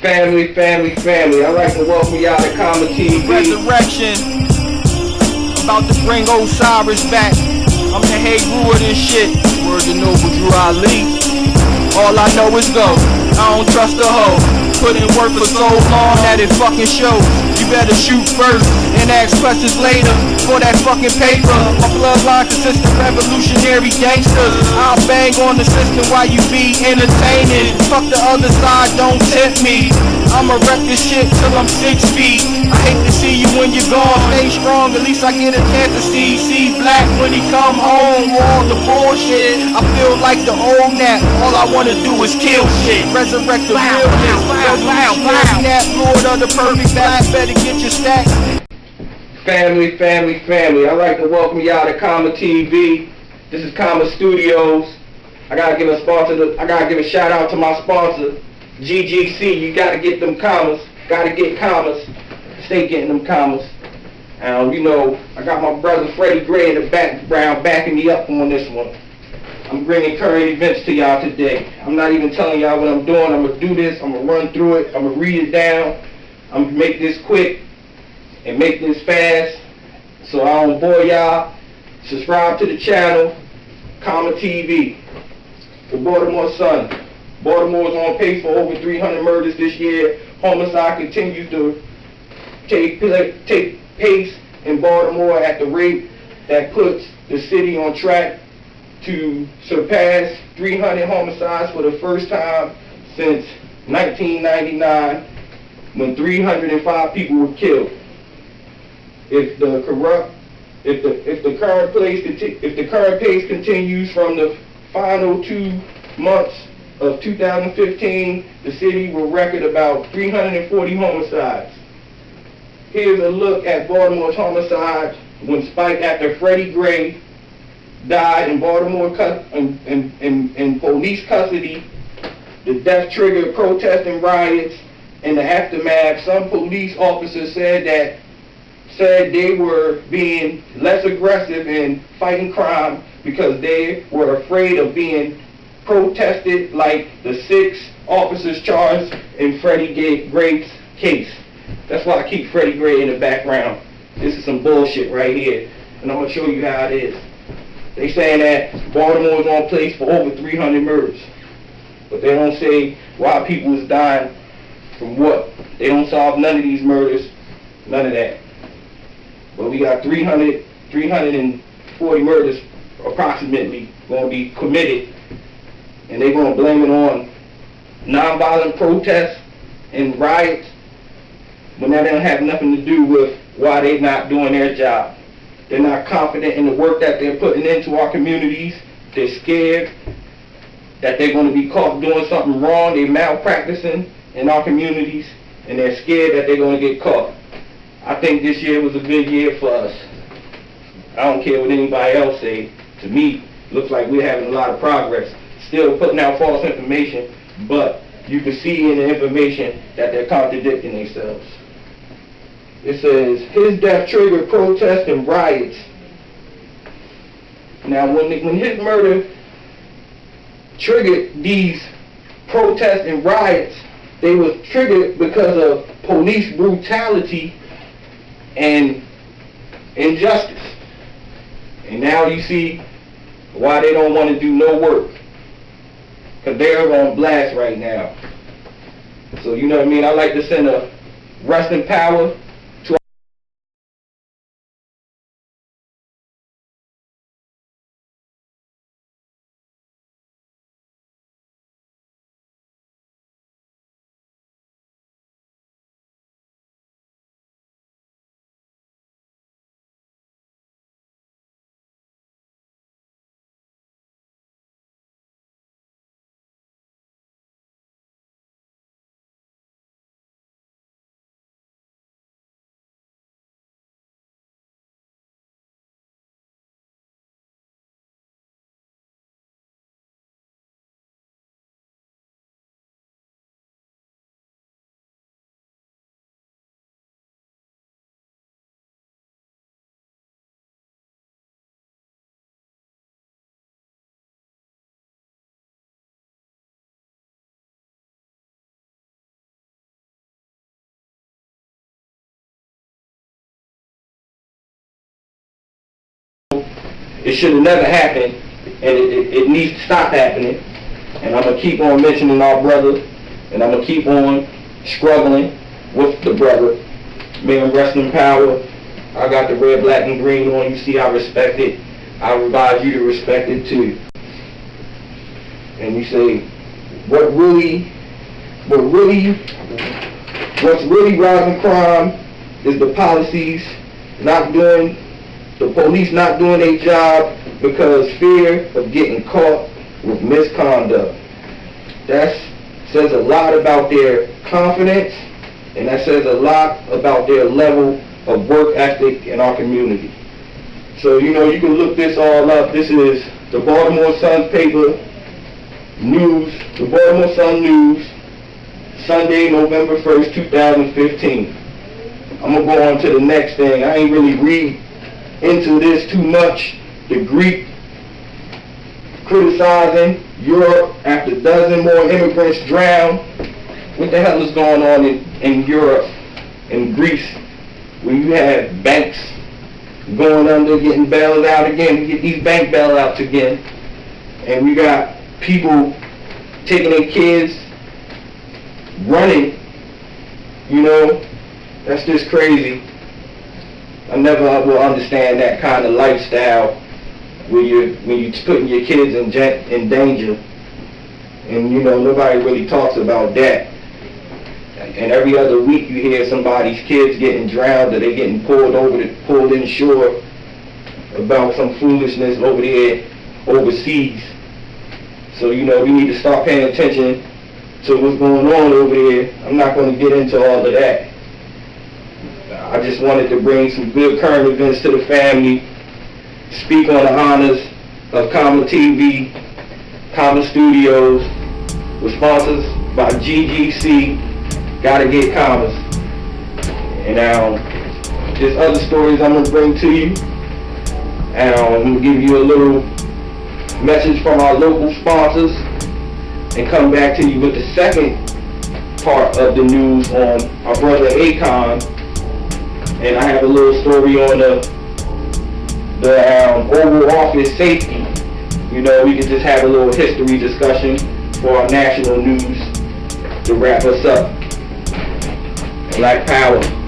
Family, family, family. I'd like to welcome y'all to COMMATV. Resurrection. About to bring Osiris back. I'm the head ruler and shit. Word to Noble Drew Ali. All I know is go. I don't trust a hoe. Put in work for so long that it fucking shows. You better shoot first and ask questions later for that fucking paper. My bloodline consists of revolutionary gangsters. I'll bang on the system while you be entertaining. Fuck the other side, don't tempt me. I'ma wreck this shit till I'm 6 feet. I hate to see you when you're gone. Stay strong, at least I get a chance to see Black when he come home. All the bullshit, I feel like the old Nat. All I wanna do is kill shit. Resurrect the realness. That Lord of the perfect Black, better get your stacks. Family, family, family. I'd like to welcome y'all to COMMATV. This is Comma Studios. I gotta give a shout out to my sponsor, GGC. You gotta get them commas. Gotta get commas. Stay getting them commas. You know, I got my brother Freddie Gray in the background backing me up on this one. I'm bringing current events to y'all today. I'm not even telling y'all what I'm doing. I'm going to do this. I'm going to run through it. I'm going to read it down. I'm going to make this quick and make this fast so I don't bore y'all. Subscribe to the channel, COMMATV. The Baltimore Sun. Baltimore's on pace for over 300 murders this year. Homicide continues to take pace in Baltimore at the rate that puts the city on track to surpass 300 homicides for the first time since 1999, when 305 people were killed. If the current pace continues from the final 2 months of 2015, the city will record about 340 homicides. Here's a look at Baltimore's homicides when spiked after Freddie Gray died in Baltimore in police custody. The death triggered protests and riots. In the aftermath, some police officers said they were being less aggressive in fighting crime because they were afraid of being protested like the 6 officers charged in Freddie Gray's case. That's why I keep Freddie Gray in the background. This is some bullshit right here, and I'm going to show you how it is. They saying that Baltimore's on pace for over 300 murders, but they don't say why people is dying from what. They don't solve none of these murders, none of that. But we got 340 murders approximately going to be committed, and they're going to blame it on nonviolent protests and riots when that don't have nothing to do with why they're not doing their job. They're not confident in the work that they're putting into our communities. They're scared that they're going to be caught doing something wrong. They're malpracticing in our communities, and they're scared that they're going to get caught. I think this year was a good year for us. I don't care what anybody else say. To me, it looks like we're having a lot of progress. Still putting out false information, but you can see in the information that they're contradicting themselves. It says, his death triggered protests and riots. Now, when his murder triggered these protests and riots, they was triggered because of police brutality and injustice. And now you see why they don't want to do no work. Because they're on blast right now. So, you know what I mean? I like to send a rest in power know, it should have never happened, and it needs to stop happening. And I'm going to keep on mentioning our brother, and I'm going to keep on struggling with the brother. May him rest in power. I got the red, black, and green on. You see, I respect it. I advise you to respect it too. And you say, what's really rising crime is the policies the police not doing their job because fear of getting caught with misconduct. That says a lot about their confidence, and that says a lot about their level of work ethic in our community. So, you know, you can look this all up. This is the Baltimore Sun paper news, the Baltimore Sun News, Sunday, November 1st, 2015. I'm going to go on to the next thing. I ain't really read into this too much. The Greek criticizing Europe after a dozen more immigrants drown. What the hell is going on in Europe, in Greece, when you have banks going under, getting bailed out again? We get these bank bailouts again. And we got people taking their kids, running. You know, that's just crazy. I never will understand that kind of lifestyle when you're putting your kids in danger. And you know, nobody really talks about that. And every other week you hear somebody's kids getting drowned, or they getting pulled inshore about some foolishness over there overseas. So, you know, we need to start paying attention to what's going on over there. I'm not going to get into all of that. I just wanted to bring some good current events to the family, speak on the honors of COMMATV, Comma Studios, with sponsors by GGC, Gotta Get Commas. And there's other stories I'm going to bring to you. And I'm going to give you a little message from our local sponsors and come back to you with the second part of the news on our brother Akon. And I have a little story on the Oval Office safety. You know, we can just have a little history discussion for our national news to wrap us up. Black Power.